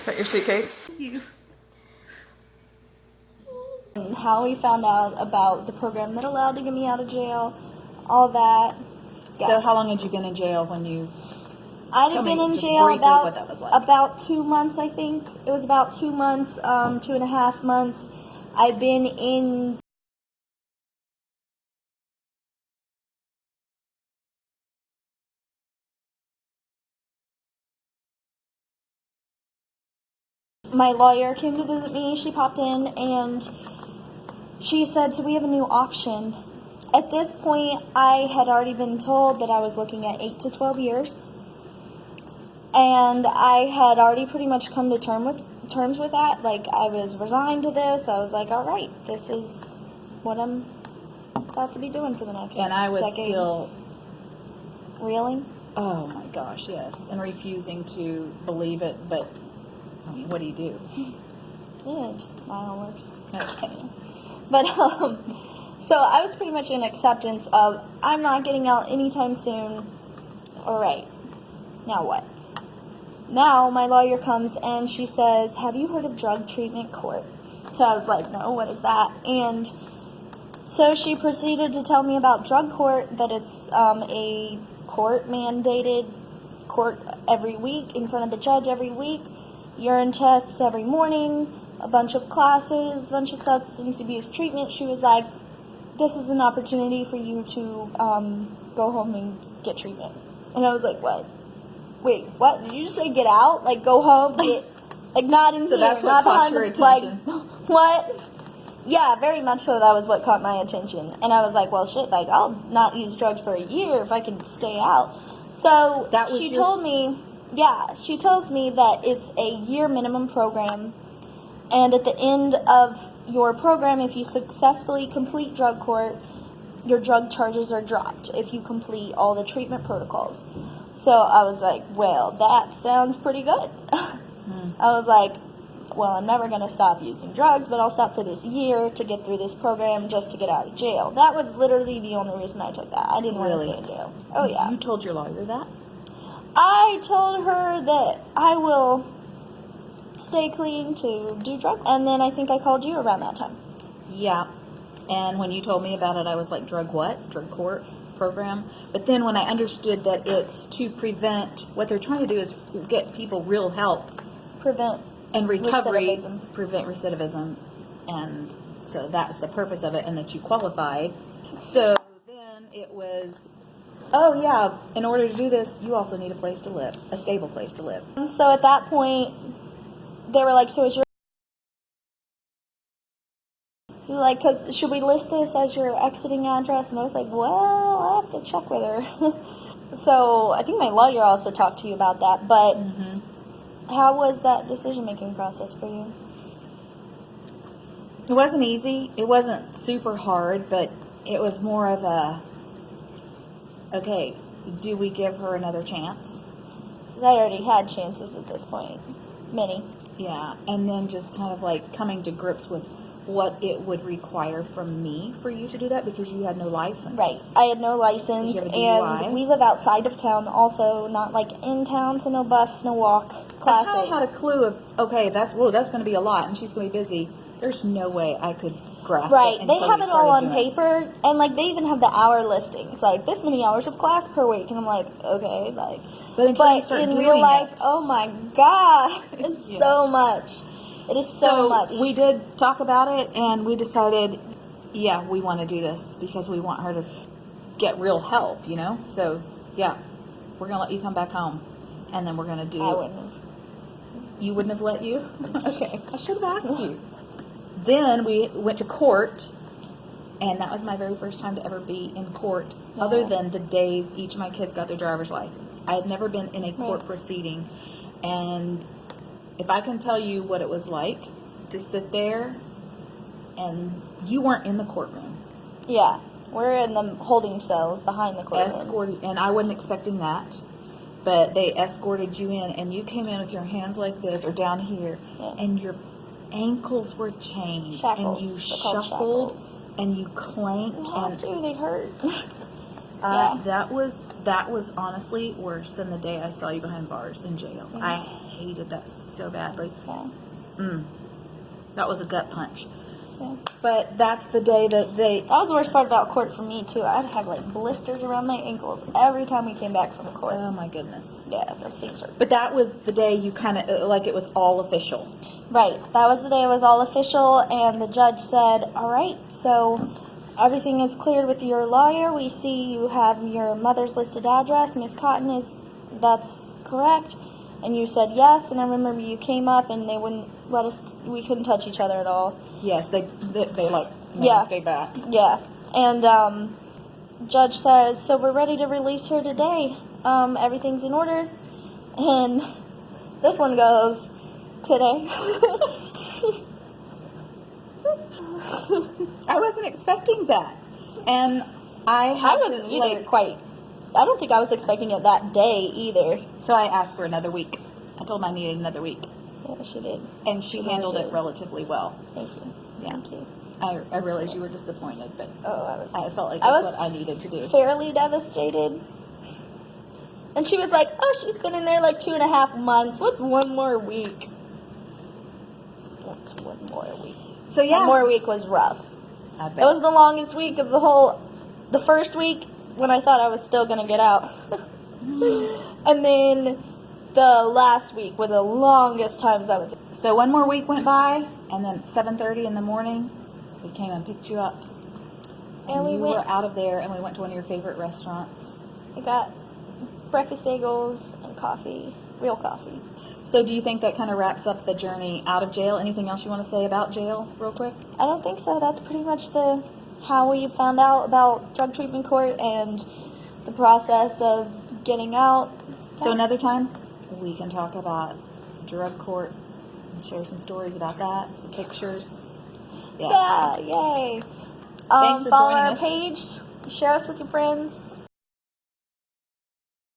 Put your suitcase. And how we found out about the program that allowed to get me out of jail, all that. Yeah. So how long had you been in jail when you... I'd Tell have me been in just jail briefly what that was like. about 2 months, I think. It was about 2 months, 2.5 months. I'd been in... My lawyer came to visit me. She popped in and she said, so we have a new option. At this point, I had already been told that I was looking at 8 to 12 years. And I had already pretty much come to terms with that. Like, I was resigned to this. I was like, all right, this is what I'm about to be doing for the next And I was decade. still... Reeling? Oh my gosh, yes. And refusing to believe it, but, I mean, what do you do? Yeah, just a mile worse. Okay. But, so I was pretty much in acceptance of, I'm not getting out anytime soon. All right, now what? Now my lawyer comes and she says, have you heard of drug treatment court? So I was like, no, what is that? And so she proceeded to tell me about drug court, that it's a court-mandated court every week, in front of the judge every week, urine tests every morning, a bunch of classes, a bunch of substance abuse treatment. She was like, this is an opportunity for you to go home and get treatment. And I was like, what? Wait, what? Did you just say get out? Like, go home, get, like, not in So here, that's what not caught behind your the, like, attention. what? Yeah, very much so. That was what caught my attention. And I was like, well, shit, like, I'll not use drugs for a year if I can stay out. So That was she your- told me, yeah, she tells me that it's a year minimum program. And at the end of your program, if you successfully complete drug court, your drug charges are dropped if you complete all the treatment protocols. So I was like, well, that sounds pretty good. I was like, well, I'm never going to stop using drugs, but I'll stop for this year to get through this program just to get out of jail. That was literally the only reason I took that. I didn't want to Really? stay in jail. Oh, yeah. You told your lawyer that? I told her that I will stay clean to do drugs. And then I think I called you around that time. Yeah. And when you told me about it, I was like, drug what? Drug court program? But then when I understood that it's to prevent, what they're trying to do is get people real help Prevent and recovery, recidivism. prevent recidivism. And so that's the purpose of it, and that you qualified. So then it was, oh yeah, in order to do this, you also need a place to live, a stable place to live. And so at that point, they were like, so is your... They were like, because should we list this as your exiting address? And I was like, well, I'll have to check with her. So I think my lawyer also talked to you about that, but how was that decision-making process for you? It wasn't easy. It wasn't super hard, but it was more of a, okay, do we give her another chance? 'Cause I already had chances at this point. Many. Yeah, and then just kind of like coming to grips with what it would require from me for you to do that, because you had no license. Right. I had no license, Did you have a DUI? and we live outside of town also, not like in town, so no bus, no walk, I classes. kind of had a clue of, okay, that's going to be a lot, and she's going to be busy. There's no way I could grasp Right, it they until have we it all started on doing it. paper, and like they even have the hour listings, like this many hours of class per week, and I'm like, okay, like, But until you start in doing real life, it. oh my god, it's Yeah. so much. It is so much. We did talk about it, and we decided, yeah, we want to do this because we want her to get real help, you know? So, yeah, we're going to let you come back home, and then we're going to do... I wouldn't have. You wouldn't have let you? Okay. I should have asked you. Then we went to court, and that was my very first time to ever be in court, other than the days each of my kids got their driver's license. I had never been in a court proceeding, and if I can tell you what it was like to sit there, and you weren't in the courtroom. Yeah, we're in the holding cells behind the courtroom. Escorted, and I wasn't expecting that, but they escorted you in, and you came in with your hands like this or down here, and your ankles were chained, Shackles. and you They're called shuffled, shackles. and you clanked, Oh, and dude, they hurt. Yeah. That was honestly worse than the day I saw you behind bars in jail. Mhm. I hated that so badly. Yeah. That was a gut punch. Yeah. But that's the day that That was the worst part about court for me too. I'd have like blisters around my ankles every time we came back from court. oh my goodness. Yeah, those things are But that was the day you kind of, like it was all official. right. That was the day it was all official, and the judge said, "All right, so everything is cleared with your lawyer. We see you have your mother's listed address. Miss Cotton that's correct." And you said yes, and I remember you came up and they wouldn't let us. We couldn't touch each other at all. Yes, they like, no, Yeah. stay back. Yeah, and judge says, "So we're ready to release her today. Everything's in order." And this one goes, "Today." I wasn't expecting that. And I I had wasn't to, either like, quite. I don't think I was expecting it that day either. so I asked for another week. I told him I needed another week. Yeah, she did. And she She handled really it did. relatively well. Thank you. Yeah. Thank you. I realized you were disappointed, but Oh, I was. I felt like I that's was what I needed to do. fairly devastated. And she was like, "Oh, she's been in there like 2.5 months. What's one more week?" What's one more week? So yeah. One more week was rough. I bet. It was the longest week of the first week when I thought I was still gonna get out. And then the last week were the longest times I was. So one more week went by, and then at 7:30 in the morning, we came and picked you up. And we you went- were out of there, and we went to one of your favorite restaurants. I got breakfast bagels and coffee, real coffee. So do you think that kind of wraps up the journey out of jail? Anything else you want to say about jail real quick? I don't think so. That's pretty much how we found out about drug treatment court and the process of getting out. So another time, we can talk about drug court and share some stories about that, some pictures. Yeah, yay. Thanks for Follow joining our us. page, share us with your friends.